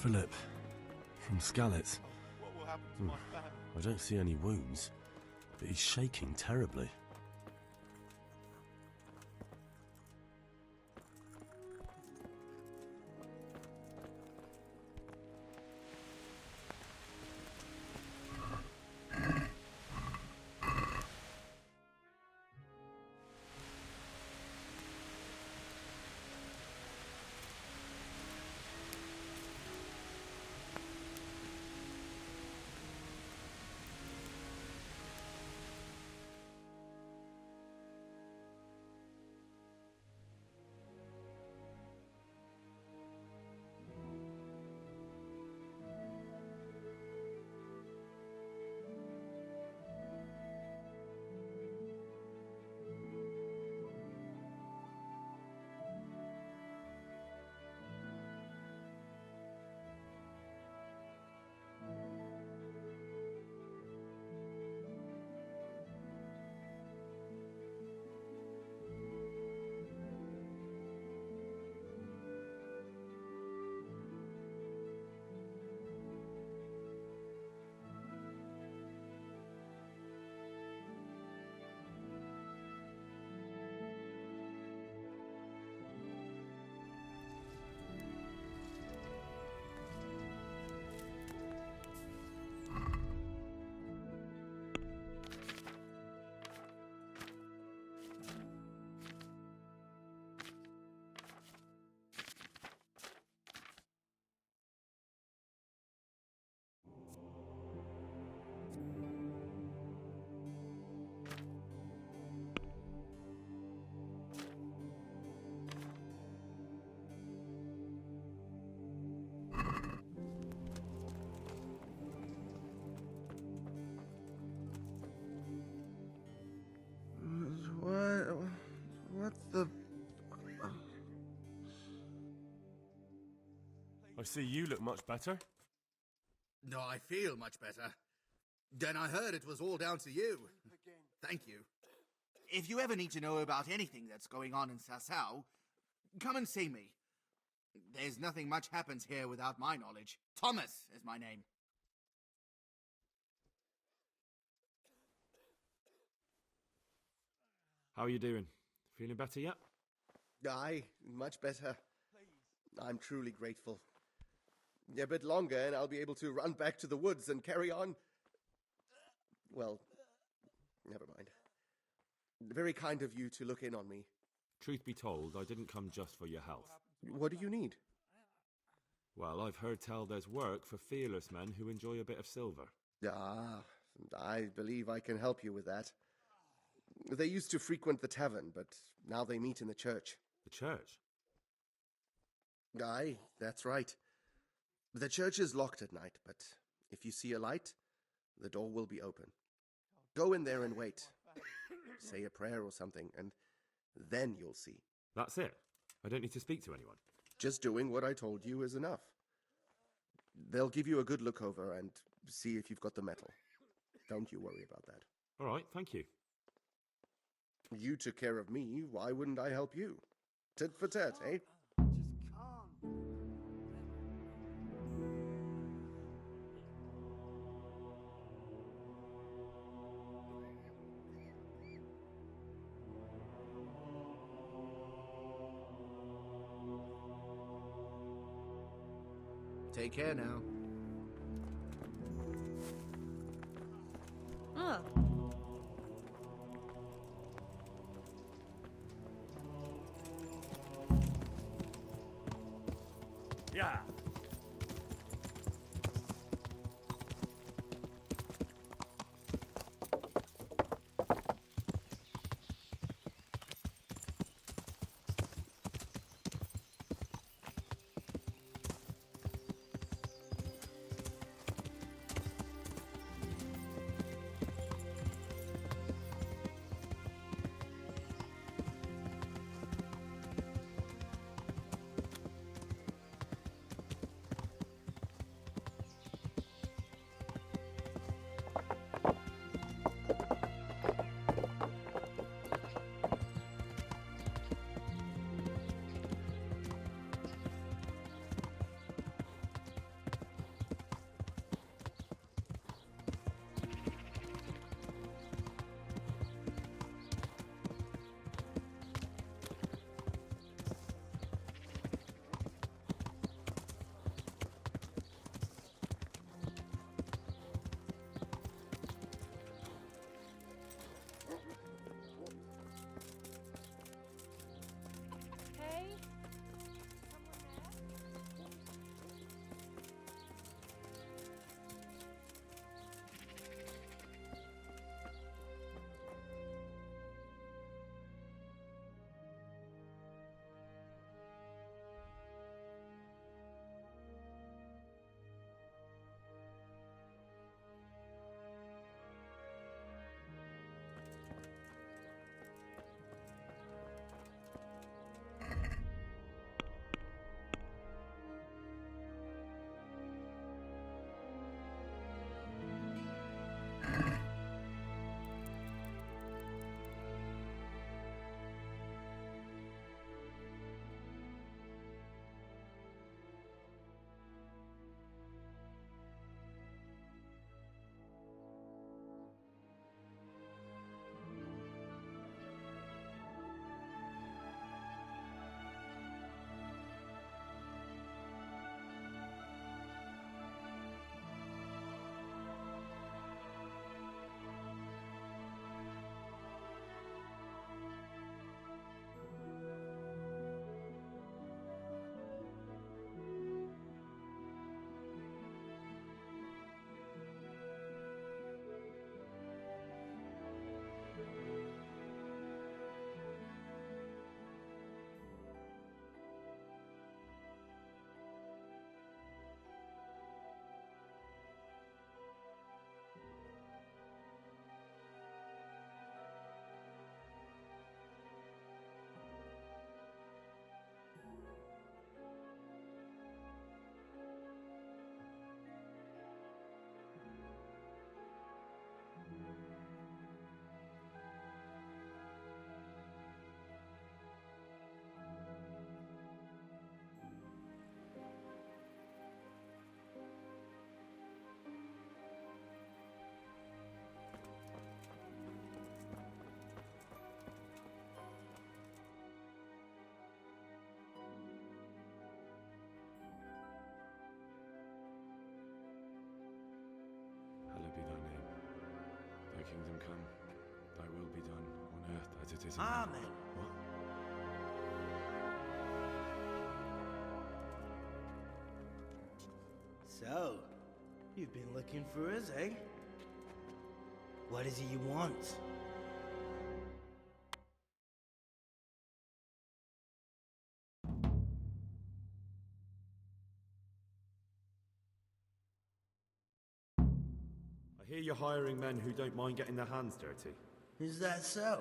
Philip, from Skalitz. What will happen to my family? I don't see any wounds, but he's shaking terribly. What the... I see you look much better. No, I feel much better. Then I heard it was all down to you. Thank you. If you ever need to know about anything that's going on in Sasau, come and see me. There's nothing much happens here without my knowledge. Thomas is my name. How are you doing? Feeling better yet? Aye, much better. I'm truly grateful. A bit longer and I'll be able to run back to the woods and carry on. Well, never mind. Very kind of you to look in on me. Truth be told, I didn't come just for your health. What do you need? Well, I've heard tell there's work for fearless men who enjoy a bit of silver. Ah, I believe I can help you with that. They used to frequent the tavern, but now they meet in the church. The church? Aye, that's right. The church is locked at night, but if you see a light, the door will be open. Go in there and wait. Say a prayer or something, and then you'll see. That's it? I don't need to speak to anyone? Just doing what I told you is enough. They'll give you a good look over and see if you've got the metal. Don't you worry about that. All right, thank you. You took care of me, why wouldn't I help you? Tit for tat, eh? Take care now. Oh. Yeah. But it isn't. Amen. What? So, you've been looking for us, eh? What is it you want? I hear you're hiring men who don't mind getting their hands dirty. Is that so?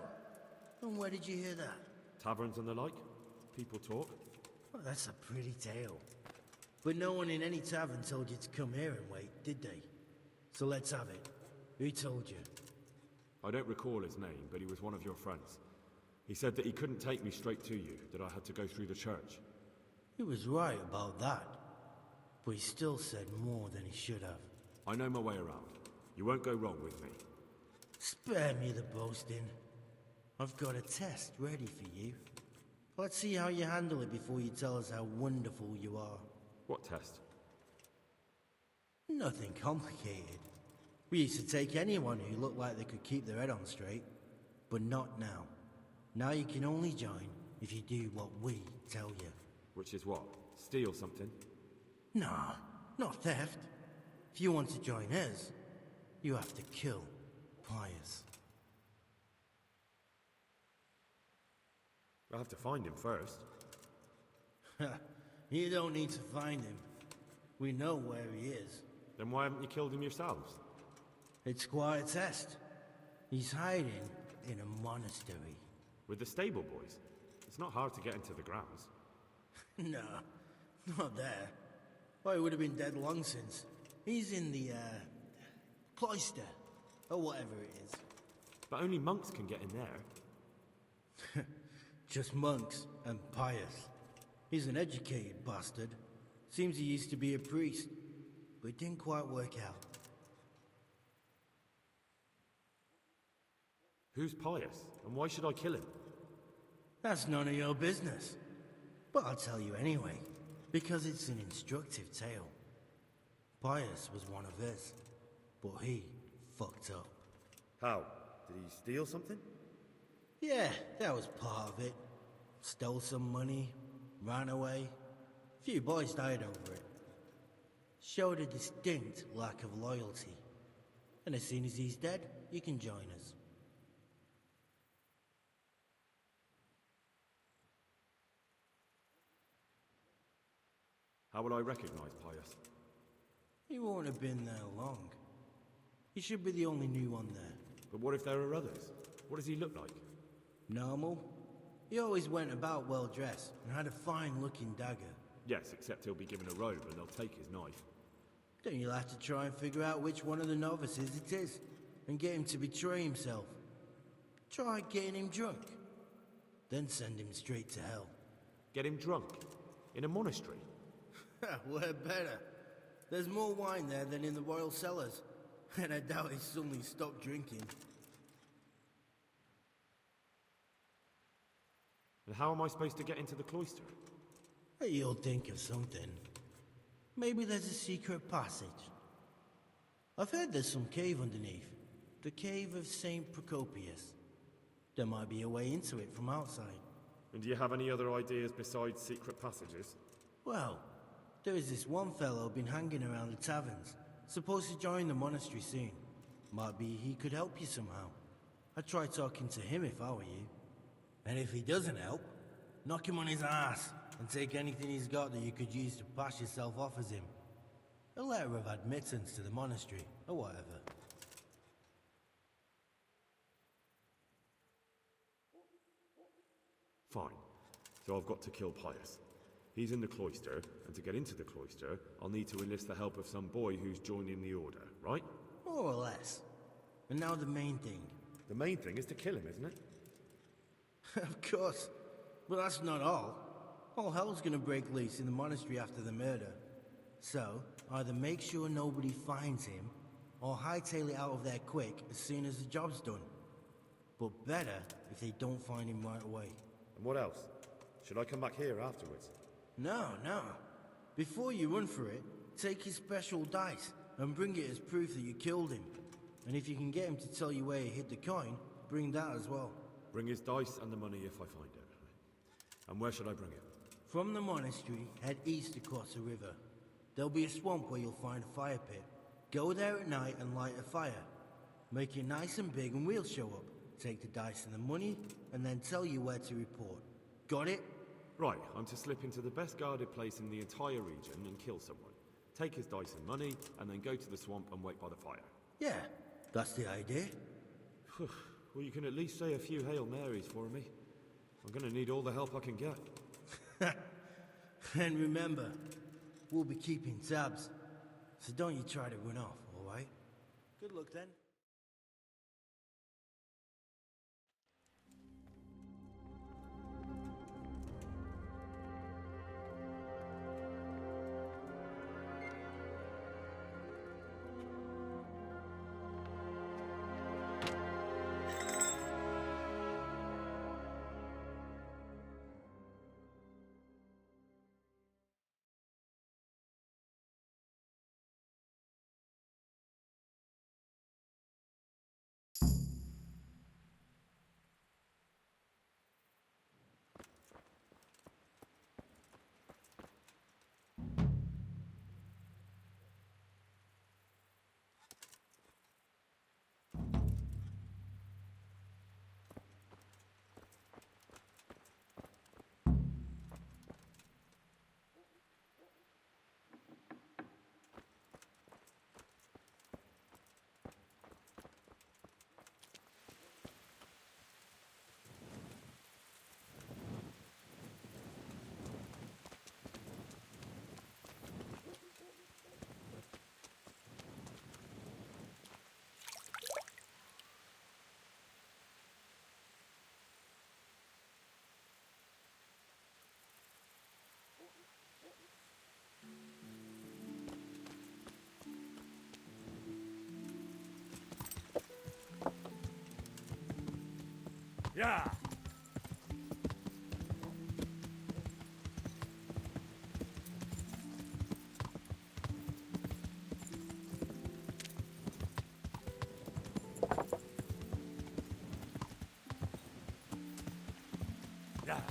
And where did you hear that? Taverns and the like? People talk? Well, that's a pretty tale. But no one in any tavern told you to come here and wait, did they? So let's have it. Who told you? I don't recall his name, but he was one of your friends. He said that he couldn't take me straight to you, that I had to go through the church. He was right about that. But he still said more than he should have. I know my way around. You won't go wrong with me. Spare me the boasting. I've got a test ready for you. Let's see how you handle it before you tell us how wonderful you are. What test? Nothing complicated. We used to take anyone who looked like they could keep their head on straight. But not now. Now you can only join if you do what we tell you. Which is what? Steal something? Nah, not theft. If you want to join us, you have to kill Pius. I'll have to find him first. You don't need to find him. We know where he is. Then why haven't you killed him yourselves? It's quite a test. He's hiding in a monastery. With the stable boys? It's not hard to get into the grounds. No, not there. Well, he would have been dead long since. He's in the, cloister, or whatever it is. But only monks can get in there. Just monks and Pius. He's an educated bastard. Seems he used to be a priest, but it didn't quite work out. Who's Pius, and why should I kill him? That's none of your business. But I'll tell you anyway, because it's an instructive tale. Pius was one of us, but he fucked up. How? Did he steal something? Yeah, that was part of it. Stole some money, ran away. A few boys died over it. Showed a distinct lack of loyalty. And as soon as he's dead, you can join us. How will I recognize Pius? He won't have been there long. He should be the only new one there. But what if there are others? What does he look like? Normal. He always went about well dressed and had a fine looking dagger. Yes, except he'll be given a robe and they'll take his knife. Then you'll have to try and figure out which one of the novices it is and get him to betray himself. Try getting him drunk. Then send him straight to hell. Get him drunk? In a monastery? We're better. There's more wine there than in the royal cellars. And I doubt he suddenly stopped drinking. And how am I supposed to get into the cloister? You'll think of something. Maybe there's a secret passage. I've heard there's some cave underneath. The cave of St. Procopius. There might be a way into it from outside. And do you have any other ideas besides secret passages? Well, there is this one fellow been hanging around the taverns. Supposed to join the monastery soon. Might be he could help you somehow. I'd try talking to him if I were you. And if he doesn't help, knock him on his ass and take anything he's got that you could use to pass yourself off as him. A letter of admittance to the monastery, or whatever. Fine. So I've got to kill Pius. He's in the cloister, and to get into the cloister, I'll need to enlist the help of some boy who's joining the order, right? More or less. And now the main thing. The main thing is to kill him, isn't it? Of course. But that's not all. All hell's gonna break loose in the monastery after the murder. So, either make sure nobody finds him, or hightail it out of there quick as soon as the job's done. But better if they don't find him right away. And what else? Should I come back here afterwards? No. Before you run for it, take his special dice and bring it as proof that you killed him. And if you can get him to tell you where he hid the coin, bring that as well. Bring his dice and the money if I find it. And where should I bring it? From the monastery, head east across the river. There'll be a swamp where you'll find a fire pit. Go there at night and light a fire. Make it nice and big and we'll show up. Take the dice and the money, and then tell you where to report. Got it? Right, I'm to slip into the best guarded place in the entire region and kill someone. Take his dice and money, and then go to the swamp and wait by the fire. Yeah, that's the idea. Well, you can at least say a few Hail Marys for me. I'm gonna need all the help I can get. And remember, we'll be keeping tabs. So don't you try to run off, alright? Good luck then. Yeah! Yeah!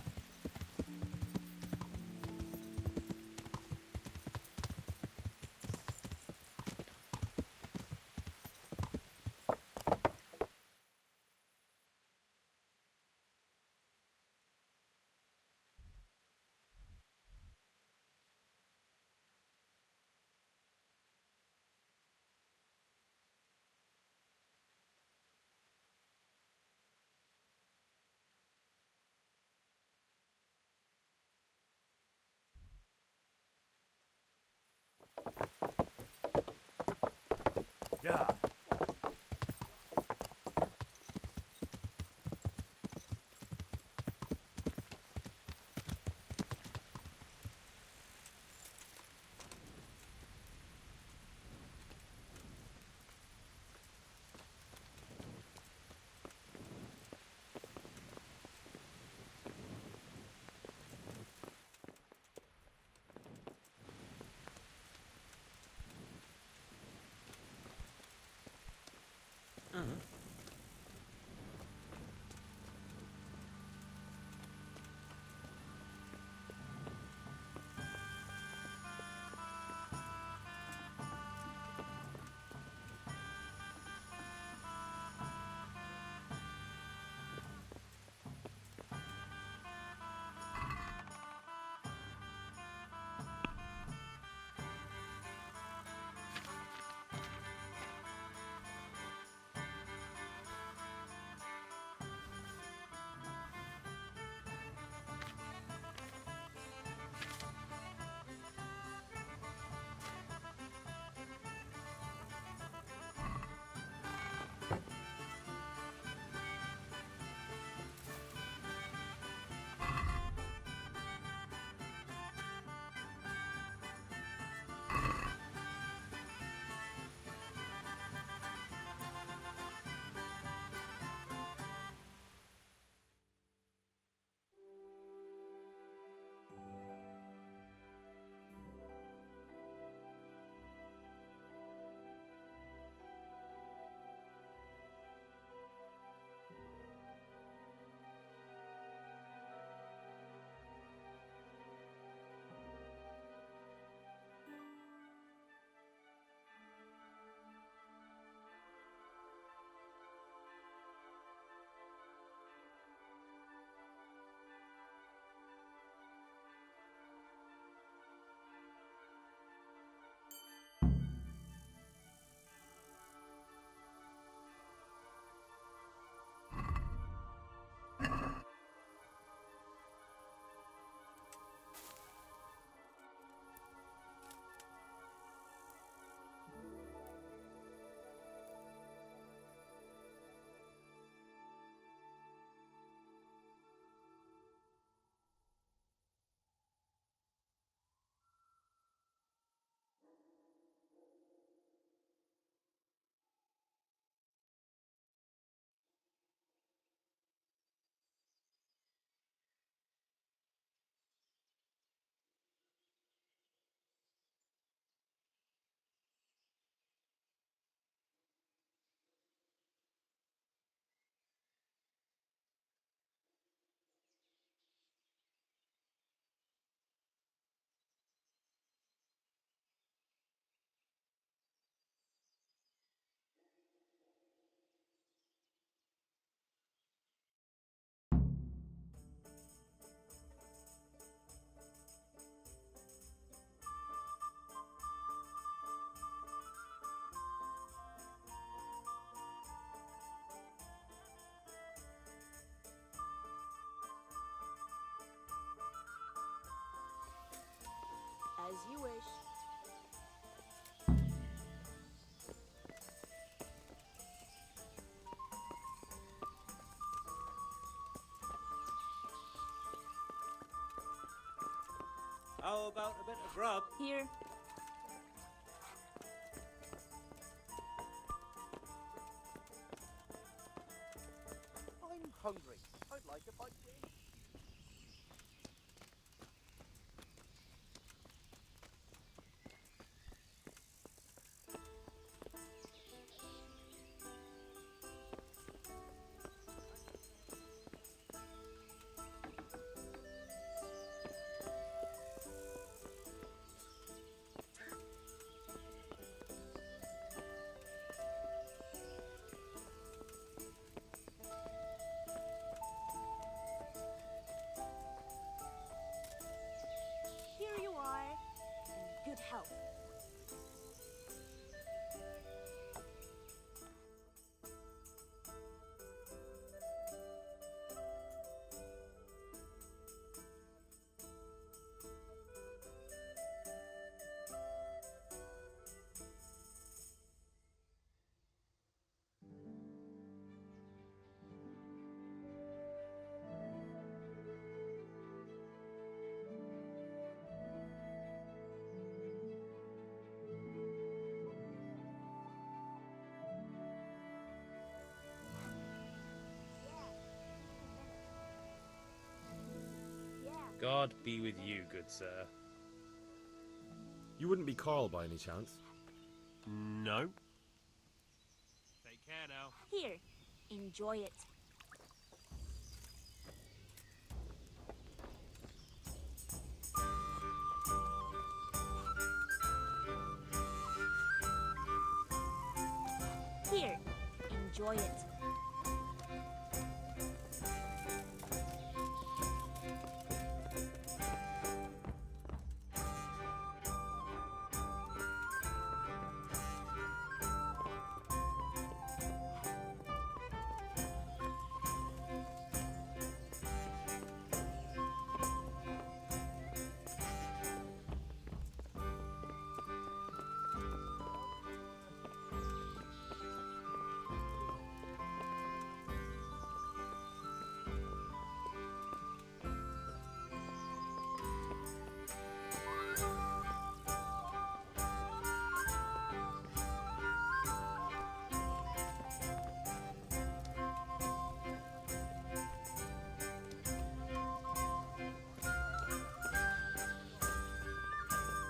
Yeah! you wish. How about a bit of grub? Here. I'm hungry. I'd like a bite to eat. Here you are. In good health. God be with you, good sir. You wouldn't be Carl by any chance? No. Take care now. Here. Enjoy it. Here. Enjoy it.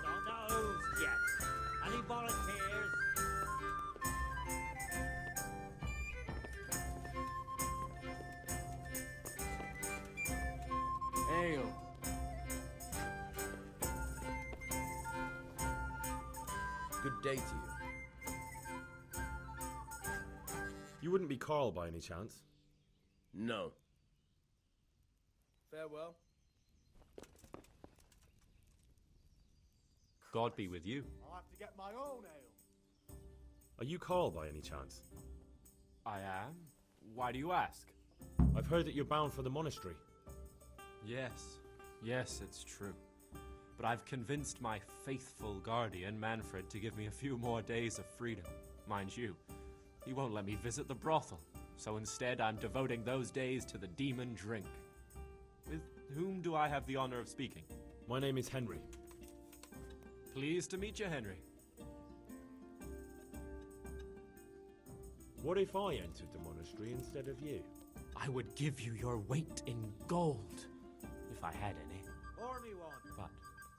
Not those yet. Any volunteers? Ale. Good day to you. You wouldn't be Carl by any chance? No. Farewell. God be with you. I'll have to get my own ale. Are you Carl by any chance? I am? Why do you ask? I've heard that you're bound for the monastery. Yes, it's true. But I've convinced my faithful guardian, Manfred, to give me a few more days of freedom. Mind you, he won't let me visit the brothel, so instead I'm devoting those days to the demon drink. With whom do I have the honor of speaking? My name is Henry. Pleased to meet you, Henry. What if I entered the monastery instead of you? I would give you your weight in gold, if I had any. Pour me one. But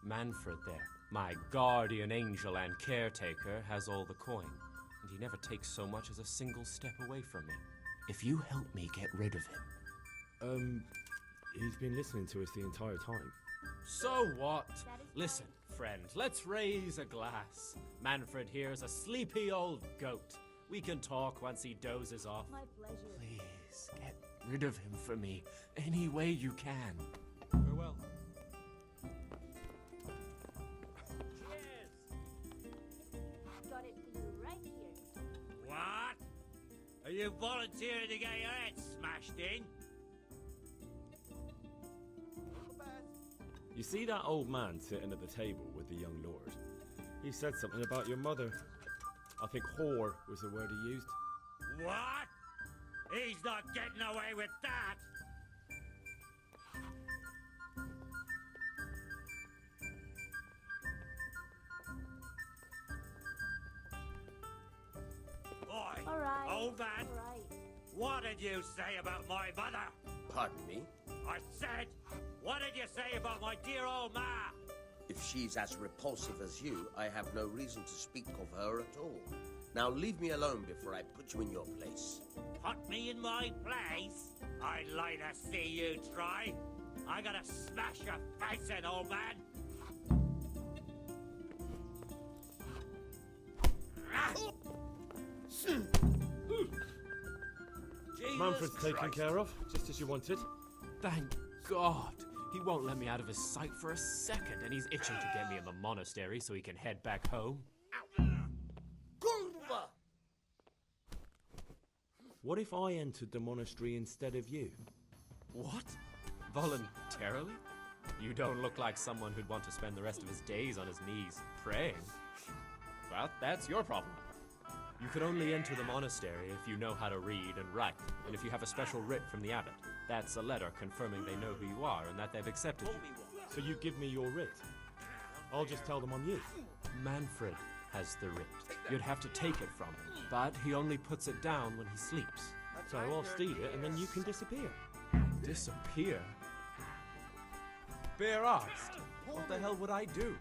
Manfred there, my guardian angel and caretaker, has all the coin, and he never takes so much as a single step away from me. If you help me get rid of him... He's been listening to us the entire time. So what? Listen, friend, let's raise a glass. Manfred here's a sleepy old goat. We can talk once he dozes off. My pleasure. Please, get rid of him for me, any way you can. Farewell. Got it for you right here. What? Are you volunteering to get your head smashed in? You see that old man sitting at the table with the young lord? He said something about your mother. I think whore was the word he used. What? He's not getting away with that! Oi, All right. old man, All right. what did you say about my mother? Pardon me? I said, what did you say about my dear old ma? If she's as repulsive as you, I have no reason to speak of her at all. Now leave me alone before I put you in your place. Put me in my place? I'd like to see you try. I gotta smash your face in, old man. Manfred's taken care of, just as you wanted. Thank God. He won't let me out of his sight for a second, and he's itching to get me in the monastery so he can head back home. What if I entered the monastery instead of you? What? Voluntarily? You don't look like someone who'd want to spend the rest of his days on his knees praying. Well, that's your problem. You could only enter the monastery if you know how to read and write, and if you have a special writ from the abbot. That's a letter confirming they know who you are and that they've accepted you. So you give me your writ. I'll just tell them I'm you. Manfred has the writ. You'd have to take it from him, but he only puts it down when he sleeps. So I'll steal it and then you can disappear. Disappear? Bare arsed. What the hell would I do?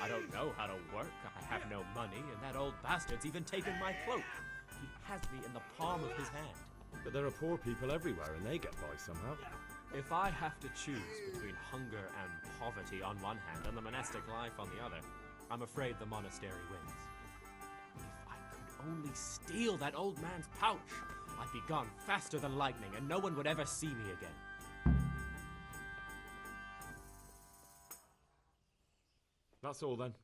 I don't know how to work, I have no money, and that old bastard's even taken my cloak. He has me in the palm of his hand. But there are poor people everywhere and they get by somehow. If I have to choose between hunger and poverty on one hand and the monastic life on the other, I'm afraid the monastery wins. If I could only steal that old man's pouch, I'd be gone faster than lightning and no one would ever see me again. That's all then.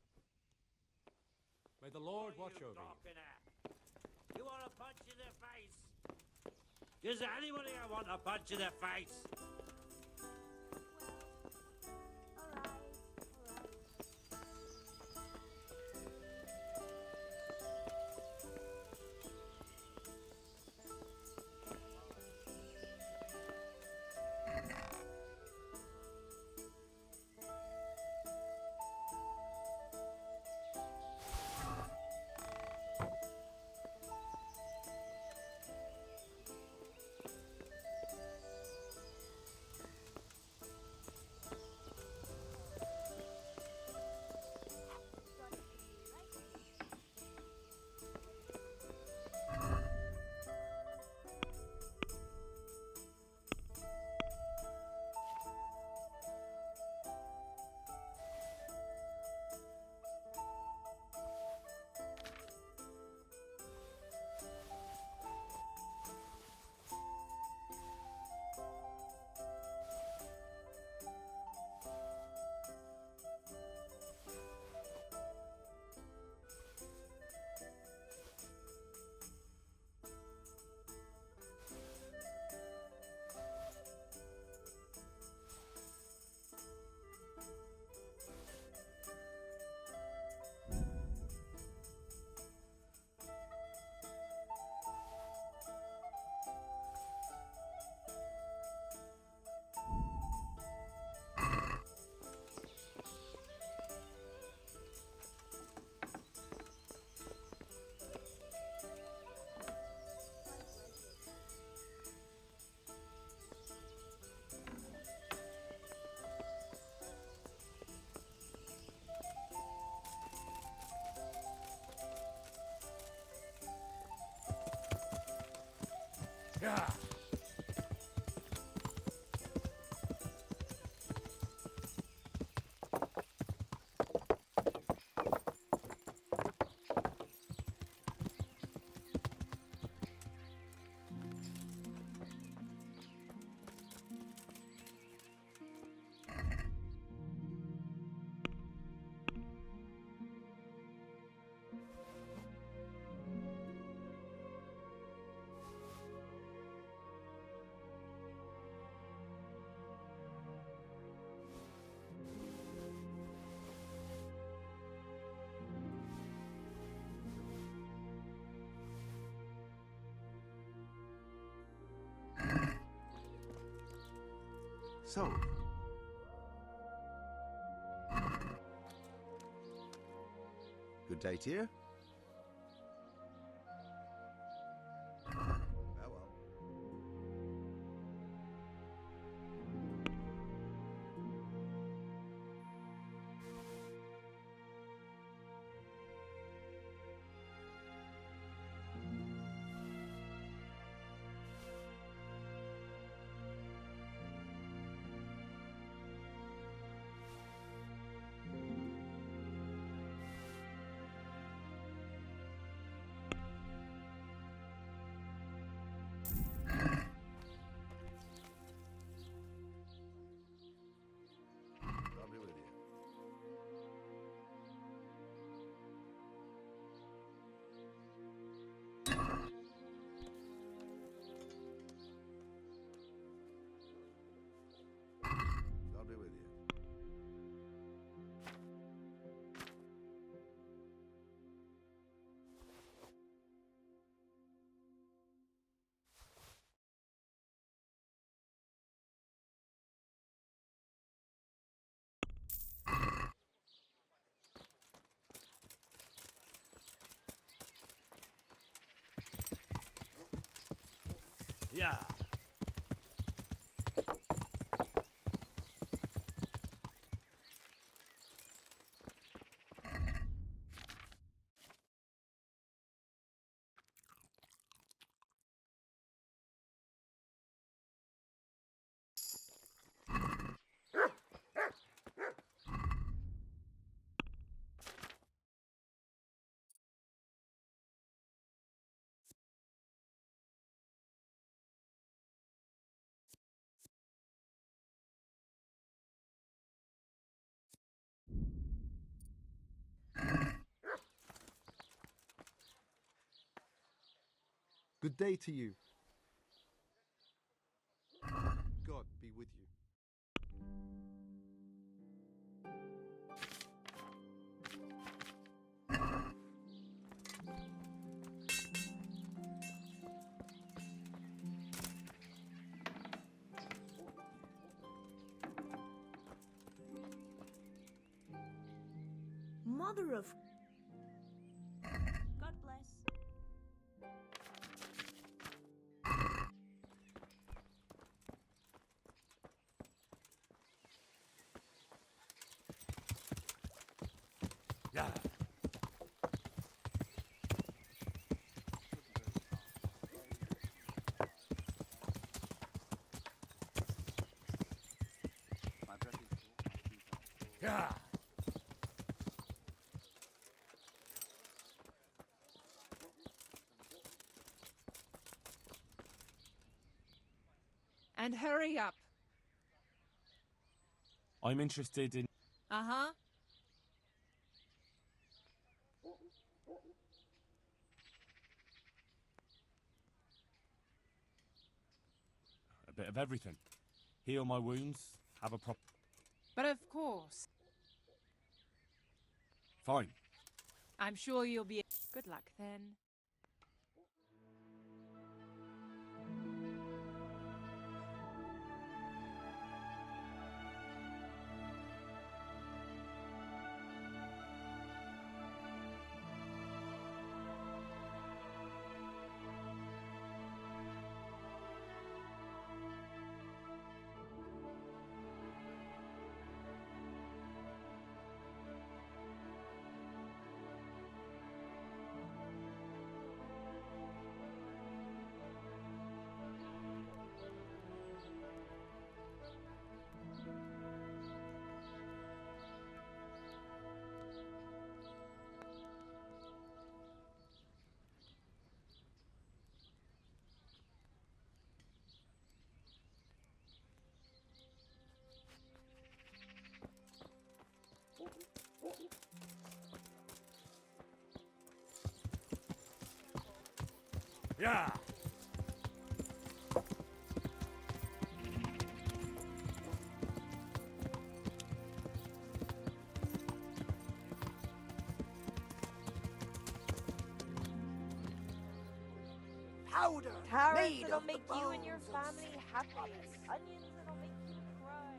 May the Lord watch over you. Talking at? You want a punch in the face? Does anybody want a punch in the face? All right. All right. Yeah. So, good day to you. Farewell. I'll be with you. I'll be with you. Yeah. Good day to you. God be with you. Mother of... God bless. Yeah. Yeah. And hurry up. I'm interested in. Uh-huh. A bit of everything. Heal my wounds, have a prop. But of course. Fine. I'm sure you'll be... Good luck, then. Yeah. Powder Carrots made that'll of make the you and your bones of family happy. sacrifice. Onions that'll make you cry.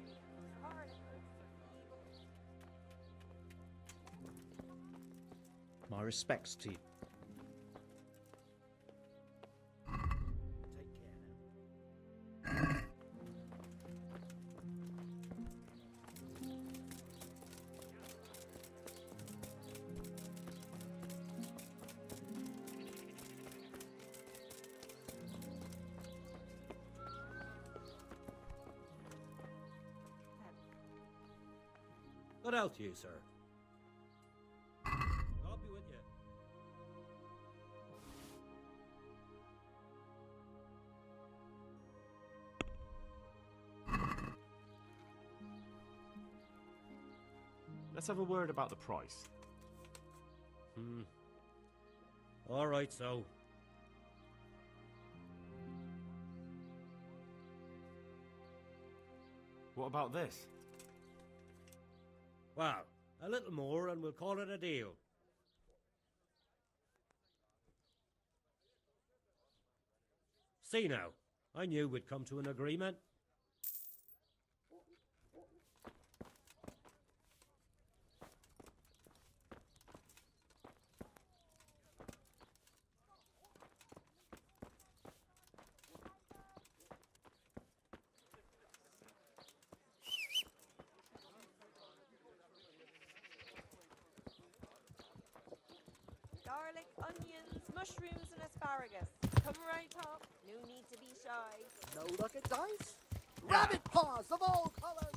My respects to you. Take care now. Good health to you, sir. God be with you. Let's have a word about the price. All right, so. What about this? Well, a little more and we'll call it a deal. See now, I knew we'd come to an agreement. Garlic, onions, mushrooms, and asparagus. Come right up. No need to be shy. No luck at dice. Rabbit paws of all colors.